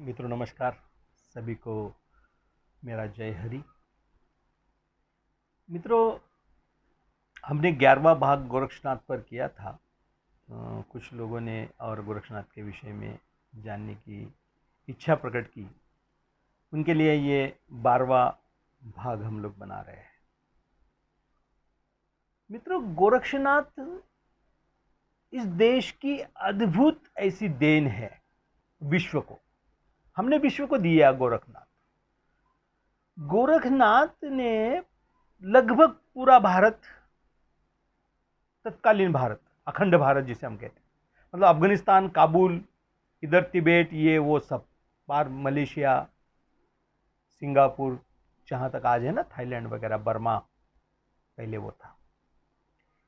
मित्रों नमस्कार। सभी को मेरा जय हरि। मित्रों, हमने 11वां भाग गोरक्षनाथ पर किया था। कुछ लोगों ने और गोरक्षनाथ के विषय में जानने की इच्छा प्रकट की। उनके लिए ये 12वां भाग हम लोग बना रहे हैं। मित्रों, गोरक्षनाथ इस देश की अद्भुत ऐसी देन है विश्व को। हमने विश्व को दिया गोरखनाथ। गोरखनाथ ने लगभग पूरा भारत, तत्कालीन भारत, अखंड भारत जिसे हम कहते हैं, मतलब अफगानिस्तान, काबुल, इधर तिबेट, ये वो सब पार, मलेशिया, सिंगापुर, जहाँ तक आज है ना थाईलैंड वगैरह, बर्मा पहले वो था,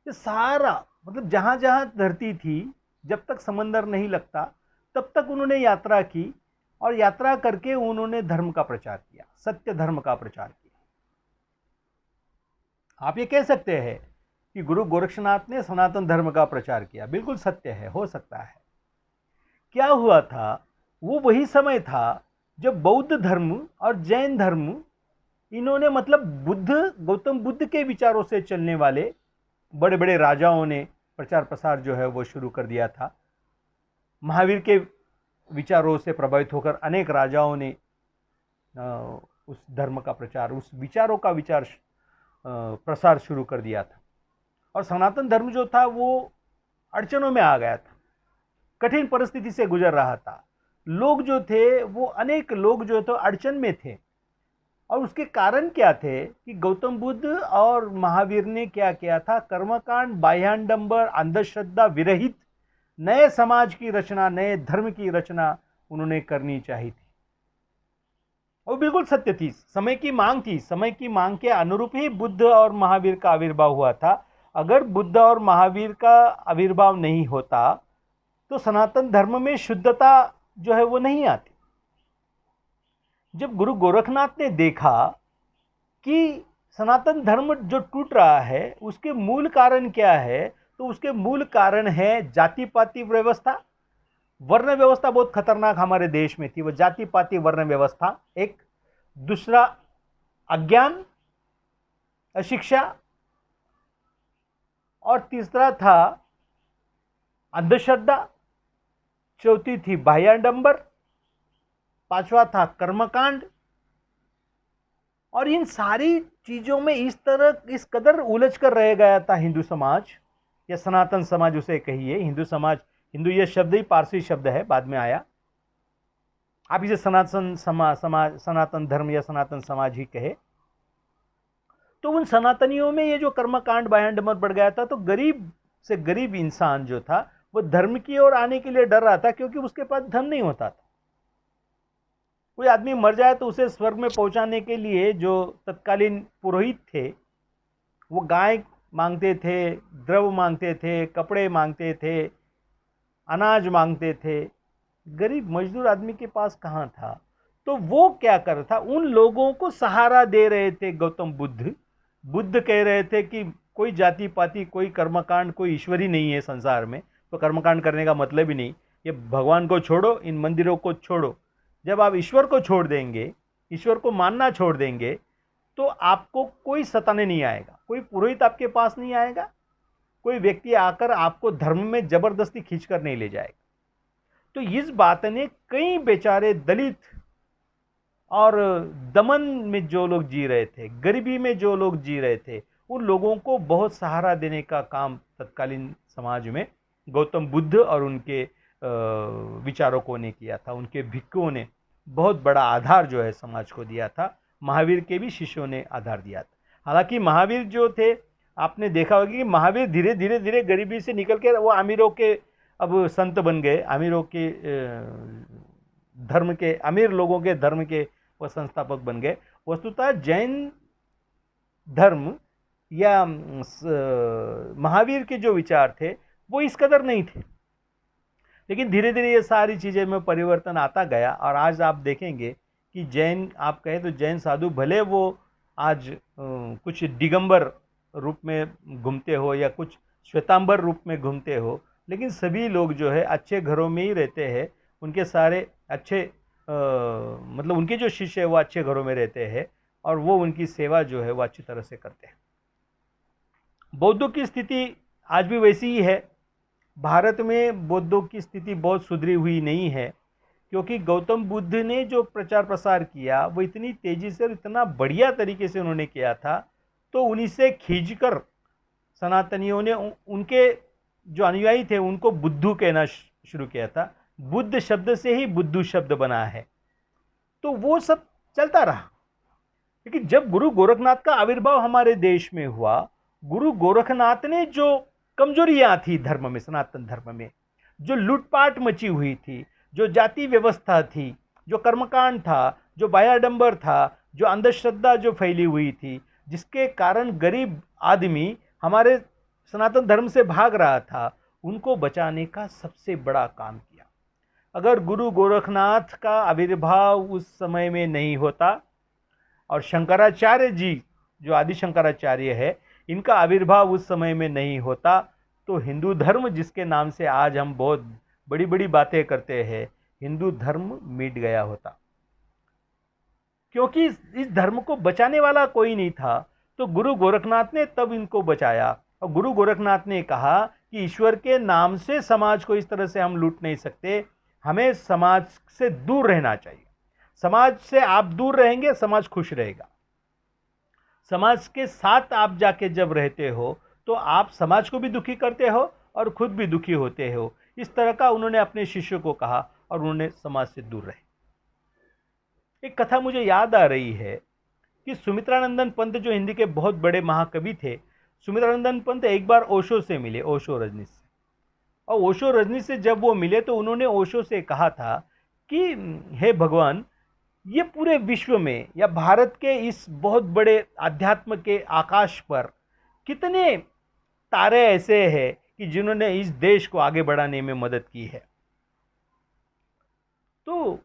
ये सारा, मतलब जहाँ जहाँ धरती थी, जब तक समंदर नहीं लगता तब तक उन्होंने यात्रा की और यात्रा करके उन्होंने धर्म का प्रचार किया, सत्य धर्म का प्रचार किया। आप ये कह सकते हैं कि गुरु गोरक्षनाथ ने सनातन धर्म का प्रचार किया, बिल्कुल सत्य है, हो सकता है। क्या हुआ था, वो वही समय था जब बौद्ध धर्म और जैन धर्म, इन्होंने, मतलब गौतम बुद्ध के विचारों से चलने वाले बड़े बड़े राजाओं ने प्रचार प्रसार जो है वो शुरू कर दिया था। महावीर के विचारों से प्रभावित होकर अनेक राजाओं ने उस धर्म का प्रचार, उस विचारों का विचार प्रसार शुरू कर दिया था। और सनातन धर्म जो था वो अड़चनों में आ गया था, कठिन परिस्थिति से गुजर रहा था। लोग जो थे वो, अनेक लोग जो थे अड़चन में थे। और उसके कारण क्या थे कि गौतम बुद्ध और महावीर ने क्या किया था, कर्मकांड, बाह्यांडंबर, अंधश्रद्धा विरहित नए समाज की रचना, नए धर्म की रचना उन्होंने करनी चाहिए थी। और बिल्कुल सत्य थी, समय की मांग थी। समय की मांग के अनुरूप ही बुद्ध और महावीर का आविर्भाव हुआ था। अगर बुद्ध और महावीर का आविर्भाव नहीं होता तो सनातन धर्म में शुद्धता जो है वो नहीं आती। जब गुरु गोरखनाथ ने देखा कि सनातन धर्म जो टूट रहा है उसके मूल कारण क्या है, तो उसके मूल कारण है जाति पाति व्यवस्था। वर्ण व्यवस्था बहुत खतरनाक हमारे देश में थी, वो जाति पाति वर्ण व्यवस्था एक। दूसरा अज्ञान, अशिक्षा, और तीसरा था अंधश्रद्धा, चौथी थी बाह्यांडंबर, पांचवा था कर्मकांड। और इन सारी चीजों में इस कदर उलझ कर रह गया था हिंदू समाज, या सनातन समाज उसे कहिए। हिंदू समाज, हिंदू ये शब्द ही पारसी शब्द है, बाद में आया। आप इसे सनातन समाज, सनातन धर्म या सनातन समाज ही कहे। तो उन सनातनियों में ये जो कर्मकांड, बाह्यांडंबर बढ़ गया था, तो गरीब से गरीब इंसान जो था वो धर्म की ओर आने के लिए डर रहा था, क्योंकि उसके पास धन नहीं होता था। कोई आदमी मर जाए तो उसे स्वर्ग में पहुंचाने के लिए जो तत्कालीन पुरोहित थे वो गाय मांगते थे, द्रव्य मांगते थे, कपड़े मांगते थे, अनाज मांगते थे। गरीब मजदूर आदमी के पास कहाँ था। तो वो क्या कर रहा था, उन लोगों को सहारा दे रहे थे गौतम बुद्ध। बुद्ध कह रहे थे कि कोई जाति पाति, कोई कर्मकांड, कोई ईश्वर ही नहीं है संसार में, तो कर्मकांड करने का मतलब ही नहीं। ये भगवान को छोड़ो, इन मंदिरों को छोड़ो। जब आप ईश्वर को छोड़ देंगे, ईश्वर को मानना छोड़ देंगे, तो आपको कोई सताने नहीं आएगा, कोई पुरोहित आपके पास नहीं आएगा, कोई व्यक्ति आकर आपको धर्म में जबरदस्ती खींच कर नहीं ले जाएगा। तो इस बात ने कई बेचारे दलित और दमन में जो लोग जी रहे थे, गरीबी में जो लोग जी रहे थे, उन लोगों को बहुत सहारा देने का काम तत्कालीन समाज में गौतम बुद्ध और उनके विचारकों ने किया था। उनके भिक्षुओं ने बहुत बड़ा आधार जो है समाज को दिया था। महावीर के भी शिष्यों ने आधार दिया था। हालांकि महावीर जो थे, आपने देखा होगा कि महावीर धीरे धीरे धीरे गरीबी से निकल के वो अमीरों के अब संत बन गए, अमीरों के धर्म के, अमीर लोगों के धर्म के वो संस्थापक बन गए। वस्तुतः जैन धर्म या महावीर के जो विचार थे वो इस कदर नहीं थे, लेकिन धीरे धीरे ये सारी चीज़ें में परिवर्तन आता गया। और आज आप देखेंगे कि जैन, आप कहें तो जैन साधु, भले वो आज कुछ दिगंबर रूप में घूमते हो या कुछ श्वेतांबर रूप में घूमते हो, लेकिन सभी लोग जो है अच्छे घरों में ही रहते हैं। उनके सारे अच्छे मतलब उनके जो शिष्य है वो अच्छे घरों में रहते हैं और वो उनकी सेवा जो है वो अच्छी तरह से करते हैं। बौद्धों की स्थिति आज भी वैसी ही है। भारत में बौद्धों की स्थिति बहुत सुधरी हुई नहीं है, क्योंकि गौतम बुद्ध ने जो प्रचार प्रसार किया वो इतनी तेजी से और इतना बढ़िया तरीके से उन्होंने किया था, तो उन्हीं से खींचकर सनातनियों ने उनके जो अनुयायी थे उनको बुद्धू कहना शुरू किया था। बुद्ध शब्द से ही बुद्धू शब्द बना है, तो वो सब चलता रहा। लेकिन जब गुरु गोरखनाथ का आविर्भाव हमारे देश में हुआ, गुरु गोरखनाथ ने जो कमजोरियां थी धर्म में, सनातन धर्म में जो लूटपाट मची हुई थी, जो जाति व्यवस्था थी, जो कर्मकांड था, जो बाह्याडंबर था, जो अंधश्रद्धा जो फैली हुई थी, जिसके कारण गरीब आदमी हमारे सनातन धर्म से भाग रहा था, उनको बचाने का सबसे बड़ा काम किया। अगर गुरु गोरखनाथ का आविर्भाव उस समय में नहीं होता और शंकराचार्य जी जो आदि शंकराचार्य है, इनका आविर्भाव उस समय में नहीं होता, तो हिंदू धर्म जिसके नाम से आज हम बहुत बड़ी बड़ी बातें करते हैं, हिंदू धर्म मिट गया होता। क्योंकि इस धर्म को बचाने वाला कोई नहीं था, तो गुरु गोरखनाथ ने तब इनको बचाया। और गुरु गोरखनाथ ने कहा कि ईश्वर के नाम से समाज को इस तरह से हम लूट नहीं सकते, हमें समाज से दूर रहना चाहिए। समाज से आप दूर रहेंगे, समाज खुश रहेगा। समाज के साथ आप जाके जब रहते हो तो आप समाज को भी दुखी करते हो और खुद भी दुखी होते हो। इस तरह का उन्होंने अपने शिष्यों को कहा और उन्होंने समाज से दूर रहे। एक कथा मुझे याद आ रही है कि सुमित्रानंदन पंत जो हिंदी के बहुत बड़े महाकवि थे, सुमित्रानंदन पंत एक बार ओशो से मिले, ओशो रजनीश से। और ओशो रजनीश से जब वो मिले तो उन्होंने ओशो से कहा था कि हे भगवान, ये पूरे विश्व में या भारत के इस बहुत बड़े आध्यात्म के आकाश पर कितने तारे ऐसे हैं कि जिन्होंने इस देश को आगे बढ़ाने में मदद की है। तो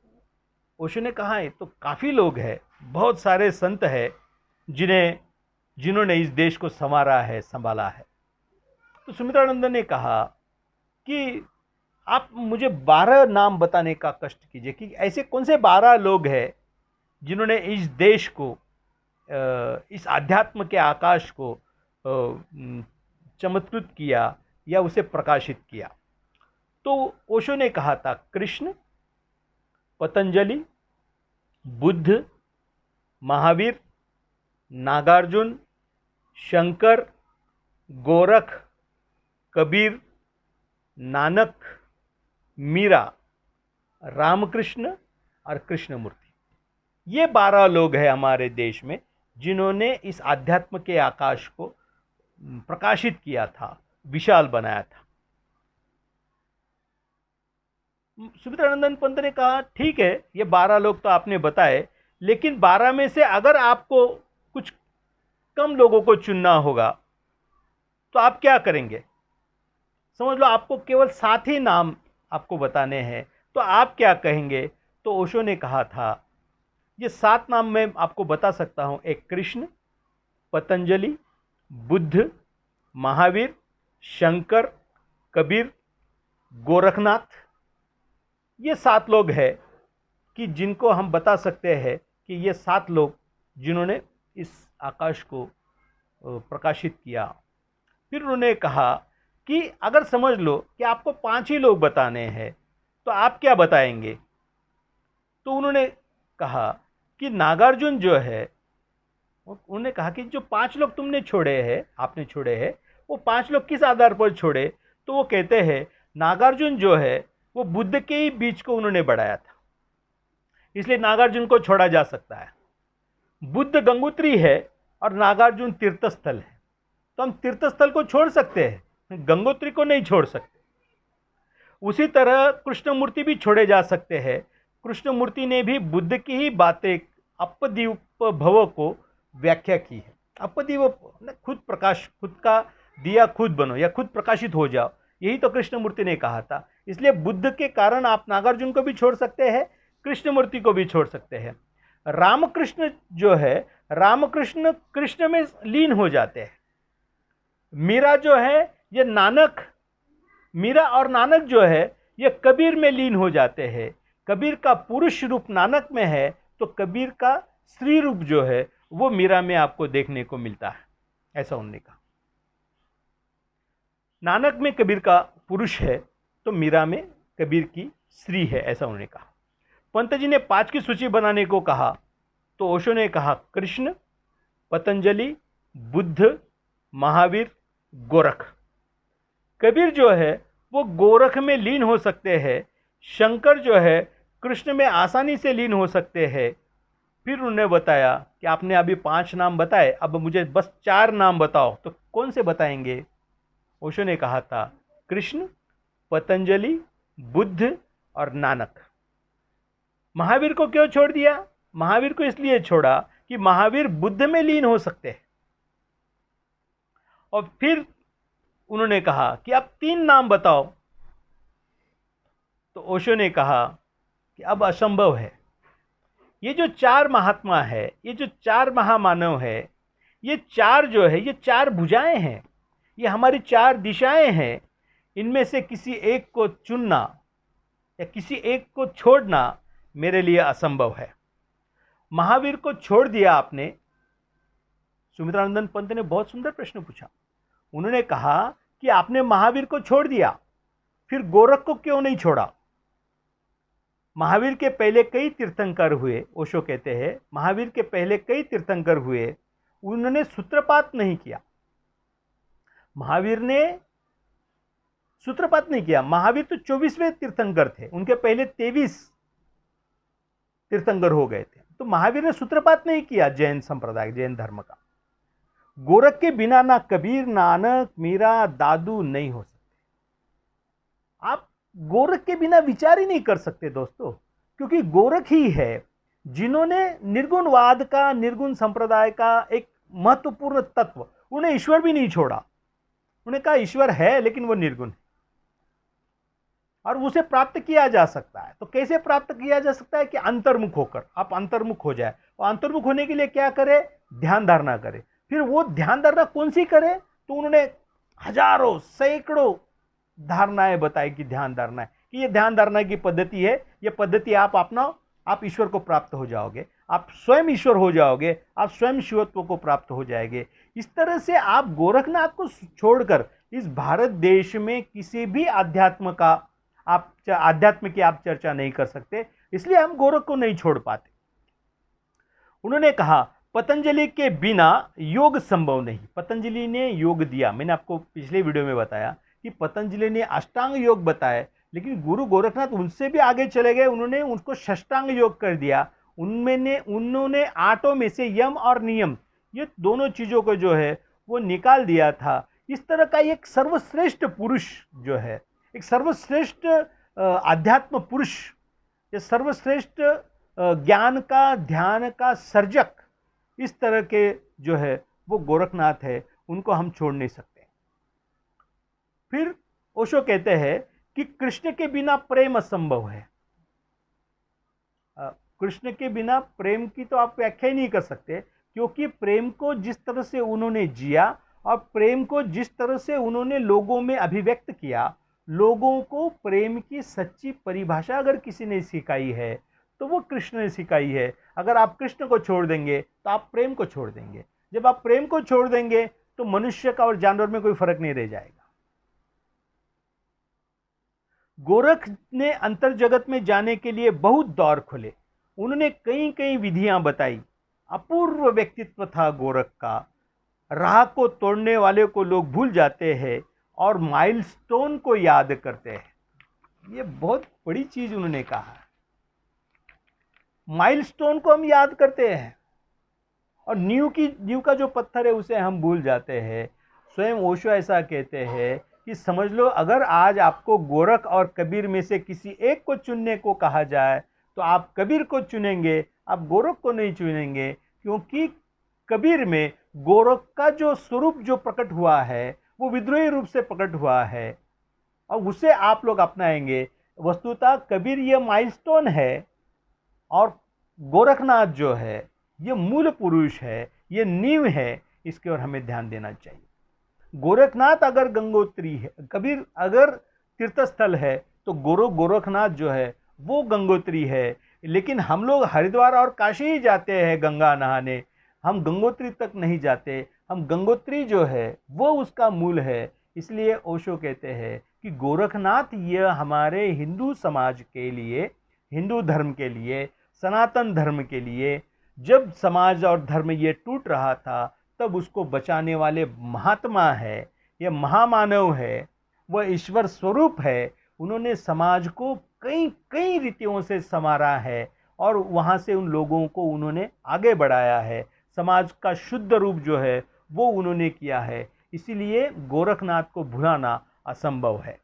ओशो ने कहा है तो काफ़ी लोग हैं, बहुत सारे संत हैं जिन्होंने इस देश को संवारा है, संभाला है। तो सुमित्रानंद ने कहा कि आप मुझे 12 नाम बताने का कष्ट कीजिए कि ऐसे कौन से 12 लोग हैं जिन्होंने इस देश को, इस आध्यात्म के आकाश को चमत्कृत किया या उसे प्रकाशित किया। तो ओशो ने कहा था कृष्ण, पतंजलि, बुद्ध, महावीर, नागार्जुन, शंकर, गोरख, कबीर, नानक, मीरा, रामकृष्ण और कृष्णमूर्ति। ये 12 लोग हैं हमारे देश में जिन्होंने इस आध्यात्म के आकाश को प्रकाशित किया था, विशाल बनाया था। सुमित्रानंदन पंत ने कहा ठीक है, ये 12 लोग तो आपने बताए, लेकिन 12 में से अगर आपको कुछ कम लोगों को चुनना होगा तो आप क्या करेंगे? समझ लो आपको केवल 7 ही नाम आपको बताने हैं, तो आप क्या कहेंगे? तो ओशो ने कहा था ये 7 नाम मैं आपको बता सकता हूं, एक कृष्ण, पतंजलि, बुद्ध, महावीर, शंकर, कबीर, गोरखनाथ। ये 7 लोग हैं कि जिनको हम बता सकते हैं कि ये 7 लोग जिन्होंने इस आकाश को प्रकाशित किया। फिर उन्होंने कहा कि अगर समझ लो कि आपको 5 ही लोग बताने हैं तो आप क्या बताएंगे? तो उन्होंने कहा कि नागार्जुन जो है, उन्होंने कहा कि जो 5 लोग तुमने छोड़े हैं, आपने छोड़े हैं, वो 5 लोग किस आधार पर छोड़े? तो वो कहते हैं नागार्जुन जो है वो बुद्ध के ही बीच को उन्होंने बढ़ाया था, इसलिए नागार्जुन को छोड़ा जा सकता है। बुद्ध गंगोत्री है और नागार्जुन तीर्थस्थल है, तो हम तीर्थस्थल को छोड़ सकते हैं, गंगोत्री को नहीं छोड़ सकते। उसी तरह कृष्णमूर्ति भी छोड़े जा सकते हैं। कृष्णमूर्ति ने भी बुद्ध की ही बातें अपदीप भव को व्याख्या की है। अपदीप खुद प्रकाश, खुद का दिया खुद बनो या खुद प्रकाशित हो जाओ, यही तो कृष्णमूर्ति ने कहा था। इसलिए बुद्ध के कारण आप नागार्जुन को भी छोड़ सकते हैं, कृष्णमूर्ति को भी छोड़ सकते हैं। रामकृष्ण जो है, रामकृष्ण कृष्ण में लीन हो जाते हैं। मीरा जो है ये नानक, मीरा और नानक जो है ये कबीर में लीन हो जाते हैं। कबीर का पुरुष रूप नानक में है, तो कबीर का स्त्री रूप जो है वो मीरा में आपको देखने को मिलता है, ऐसा उन्होंने कहा। नानक में कबीर का पुरुष है तो मीरा में कबीर की स्त्री है, ऐसा उन्होंने कहा। पंत जी ने 5 की सूची बनाने को कहा तो ओशो ने कहा कृष्ण, पतंजलि, बुद्ध, महावीर, गोरख। कबीर जो है वो गोरख में लीन हो सकते हैं, शंकर जो है कृष्ण में आसानी से लीन हो सकते हैं। फिर उन्होंने बताया कि आपने अभी 5 नाम बताए, अब मुझे बस 4 नाम बताओ, तो कौन से बताएंगे? ओशो ने कहा था कृष्ण, पतंजलि, बुद्ध और नानक। महावीर को क्यों छोड़ दिया? महावीर को इसलिए छोड़ा कि महावीर बुद्ध में लीन हो सकते हैं। और फिर उन्होंने कहा कि अब 3 नाम बताओ, तो ओशो ने कहा कि अब असंभव है। ये जो 4 महात्मा है, ये जो 4 महामानव है, ये 4 जो है ये 4 भुजाएं हैं, ये हमारी 4 दिशाएं हैं। इनमें से किसी एक को चुनना या किसी एक को छोड़ना मेरे लिए असंभव है। महावीर को छोड़ दिया आपने। सुमित्रानंदन पंत ने बहुत सुंदर प्रश्न पूछा। उन्होंने कहा कि आपने महावीर को छोड़ दिया, फिर गोरख को क्यों नहीं छोड़ा? महावीर के पहले कई तीर्थंकर हुए, ओशो कहते हैं महावीर के पहले कई तीर्थंकर हुए, उन्होंने सूत्रपात नहीं किया। महावीर ने सूत्रपात नहीं किया। महावीर तो 24वें तीर्थंकर थे, उनके पहले 23 तीर्थंकर हो गए थे, तो महावीर ने सूत्रपात नहीं किया जैन संप्रदाय, जैन धर्म का। गोरख के बिना ना कबीर, नानक, मीरा, दादू नहीं हो सकते। आप गोरख के बिना विचार ही नहीं कर सकते दोस्तों, क्योंकि गोरख ही है जिन्होंने निर्गुणवाद का, निर्गुण संप्रदाय का एक महत्वपूर्ण तत्व, उन्हें ईश्वर भी नहीं छोड़ा। उन्हें कहा ईश्वर है लेकिन वो निर्गुण है और उसे प्राप्त किया जा सकता है। तो कैसे प्राप्त किया जा सकता है? कि अंतर्मुख होकर, आप अंतर्मुख हो जाए। और अंतर्मुख होने के लिए क्या करे? ध्यान धारणा करे। फिर वो ध्यान धारणा कौन सी करे? तो उन्होंने हजारों, सैकड़ों धारणाएं बताई कि ध्यान धारणा है, कि ये ध्यान धारणा की पद्धति है, ये पद्धति आप अपनाओ, आप ईश्वर को प्राप्त हो जाओगे, आप स्वयं ईश्वर हो जाओगे, आप स्वयं शिवत्व को प्राप्त हो जाएंगे। इस तरह से आप गोरखनाथ को छोड़कर इस भारत देश में किसी भी अध्यात्म की आप चर्चा नहीं कर सकते, इसलिए हम गोरख को नहीं छोड़ पाते। उन्होंने कहा पतंजलि के बिना योग संभव नहीं। पतंजलि ने योग दिया, मैंने आपको पिछले वीडियो में बताया कि पतंजलि ने अष्टांग योग बताए, लेकिन गुरु गोरखनाथ उनसे भी आगे चले गए, उन्होंने उसको षष्टांग योग कर दिया। उन्होंने 8 में से यम और नियम, ये दोनों चीज़ों को जो है वो निकाल दिया था। इस तरह का एक सर्वश्रेष्ठ पुरुष जो है, एक सर्वश्रेष्ठ आध्यात्म पुरुष, ये सर्वश्रेष्ठ ज्ञान का, ध्यान का सर्जक, इस तरह के जो है वो गोरखनाथ है, उनको हम छोड़ नहीं सकते। फिर ओशो कहते हैं कि कृष्ण के बिना प्रेम असंभव है। कृष्ण के बिना प्रेम की तो आप व्याख्या ही नहीं कर सकते, क्योंकि प्रेम को जिस तरह से उन्होंने जिया और प्रेम को जिस तरह से उन्होंने लोगों में अभिव्यक्त किया, लोगों को प्रेम की सच्ची परिभाषा अगर किसी ने सिखाई है तो वो कृष्ण ने सिखाई है। अगर आप कृष्ण को छोड़ देंगे तो आप प्रेम को छोड़ देंगे। जब आप प्रेम को छोड़ देंगे तो मनुष्य का और जानवर में कोई फर्क नहीं रह जाएगा। गोरख ने अंतर जगत में जाने के लिए बहुत द्वार खोले, उन्होंने कई कई विधियां बताई। अपूर्व व्यक्तित्व था गोरख का। राह को तोड़ने वाले को लोग भूल जाते हैं और माइलस्टोन को याद करते हैं। ये बहुत बड़ी चीज उन्होंने कहा। माइलस्टोन को हम याद करते हैं और नींव का जो पत्थर है उसे हम भूल जाते हैं। स्वयं ओशो ऐसा कहते हैं कि समझ लो, अगर आज आपको गोरख और कबीर में से किसी एक को चुनने को कहा जाए तो आप कबीर को चुनेंगे, आप गोरख को नहीं चुनेंगे, क्योंकि कबीर में गोरख का जो स्वरूप जो प्रकट हुआ है वो विद्रोही रूप से प्रकट हुआ है और उसे आप लोग अपनाएंगे। वस्तुतः कबीर ये माइलस्टोन है और गोरखनाथ जो है ये मूल पुरुष है, ये नींव है, इसके ओर हमें ध्यान देना चाहिए। गोरखनाथ अगर गंगोत्री है, कबीर अगर तीर्थस्थल है, तो गोरखनाथ जो है वो गंगोत्री है। लेकिन हम लोग हरिद्वार और काशी ही जाते हैं गंगा नहाने, हम गंगोत्री तक नहीं जाते। हम गंगोत्री जो है वो उसका मूल है। इसलिए ओशो कहते हैं कि गोरखनाथ ये हमारे हिंदू समाज के लिए, हिंदू धर्म के लिए, सनातन धर्म के लिए, जब समाज और धर्म ये टूट रहा था तब उसको बचाने वाले महात्मा है, ये महामानव है, वह ईश्वर स्वरूप है। उन्होंने समाज को कई कई रीतियों से संवारा है और वहाँ से उन लोगों को उन्होंने आगे बढ़ाया है। समाज का शुद्ध रूप जो है वो उन्होंने किया है। इसीलिए गोरखनाथ को भुलाना असंभव है।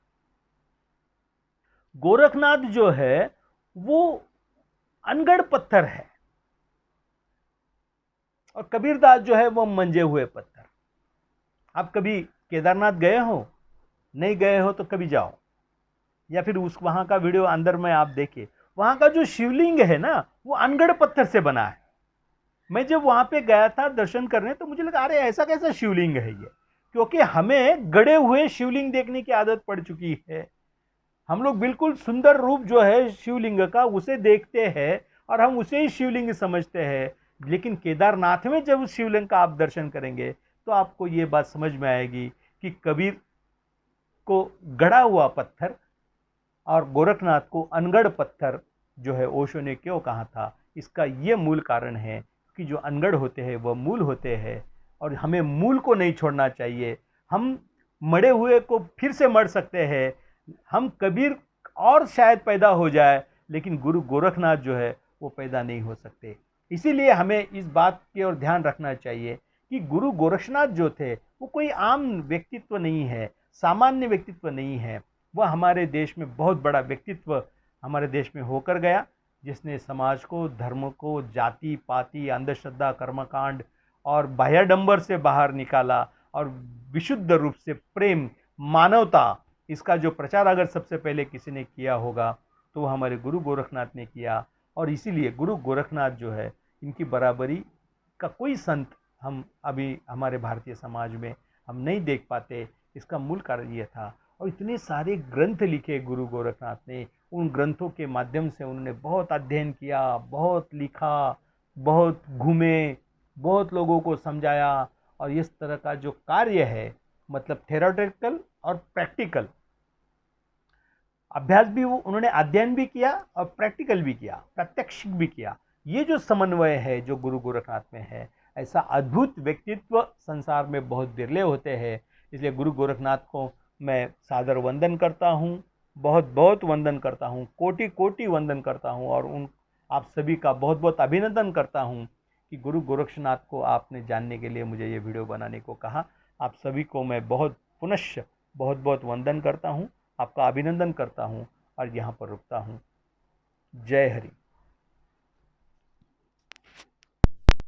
गोरखनाथ जो है वो अनगढ़ पत्थर है और कबीरदास जो है वो मंजे हुए पत्थर। आप कभी केदारनाथ गए हो? नहीं गए हो तो कभी जाओ, या फिर उस वहाँ का वीडियो अंदर में आप देखिए। वहाँ का जो शिवलिंग है ना वो अनगढ़ पत्थर से बना है। मैं जब वहाँ पे गया था दर्शन करने तो मुझे लगा अरे ऐसा कैसा शिवलिंग है ये, क्योंकि हमें गड़े हुए शिवलिंग देखने की आदत पड़ चुकी है। हम लोग बिल्कुल सुंदर रूप जो है शिवलिंग का उसे देखते हैं और हम उसे ही शिवलिंग समझते हैं। लेकिन केदारनाथ में जब उस शिवलिंग का आप दर्शन करेंगे तो आपको ये बात समझ में आएगी कि कबीर को गढ़ा हुआ पत्थर और गोरखनाथ को अनगढ़ पत्थर जो है ओशो ने क्यों कहा था। इसका ये मूल कारण है कि जो अनगढ़ होते हैं वह मूल होते हैं और हमें मूल को नहीं छोड़ना चाहिए। हम मरे हुए को फिर से मर सकते हैं, हम कबीर और शायद पैदा हो जाए, लेकिन गुरु गोरखनाथ जो है वो पैदा नहीं हो सकते। इसीलिए हमें इस बात की ओर ध्यान रखना चाहिए कि गुरु गोरखनाथ जो थे वो कोई आम व्यक्तित्व नहीं है, सामान्य व्यक्तित्व नहीं है। वह हमारे देश में बहुत बड़ा व्यक्तित्व हमारे देश में होकर गया, जिसने समाज को, धर्म को, जाति पाति, अंधश्रद्धा, कर्मकांड और बाह्याडंबर से बाहर निकाला और विशुद्ध रूप से प्रेम, मानवता, इसका जो प्रचार अगर सबसे पहले किसी ने किया होगा तो वो हमारे गुरु गोरखनाथ ने किया। और इसीलिए गुरु गोरखनाथ जो है इनकी बराबरी का कोई संत हम अभी हमारे भारतीय समाज में हम नहीं देख पाते। इसका मूल कारण ये था। और इतने सारे ग्रंथ लिखे गुरु गोरखनाथ ने, उन ग्रंथों के माध्यम से उन्होंने बहुत अध्ययन किया, बहुत लिखा, बहुत घूमे, बहुत लोगों को समझाया। और इस तरह का जो कार्य है, मतलब थेरोटिकल और प्रैक्टिकल अभ्यास भी वो उन्होंने अध्ययन भी किया और प्रैक्टिकल भी किया, प्रत्यक्ष भी किया। ये जो समन्वय है जो गुरु गोरखनाथ में है, ऐसा अद्भुत व्यक्तित्व संसार में बहुत बिरले होते हैं। इसलिए गुरु गोरखनाथ को मैं सादर वंदन करता हूँ, बहुत बहुत वंदन करता हूँ, कोटि कोटि वंदन करता हूँ। और उन आप सभी का बहुत बहुत अभिनंदन करता हूँ कि गुरु गोरखनाथ को आपने जानने के लिए मुझे ये वीडियो बनाने को कहा। आप सभी को मैं बहुत पुनश्च बहुत बहुत वंदन करता हूँ, आपका अभिनंदन करता हूँ और यहाँ पर रुकता हूँ। जय हरि।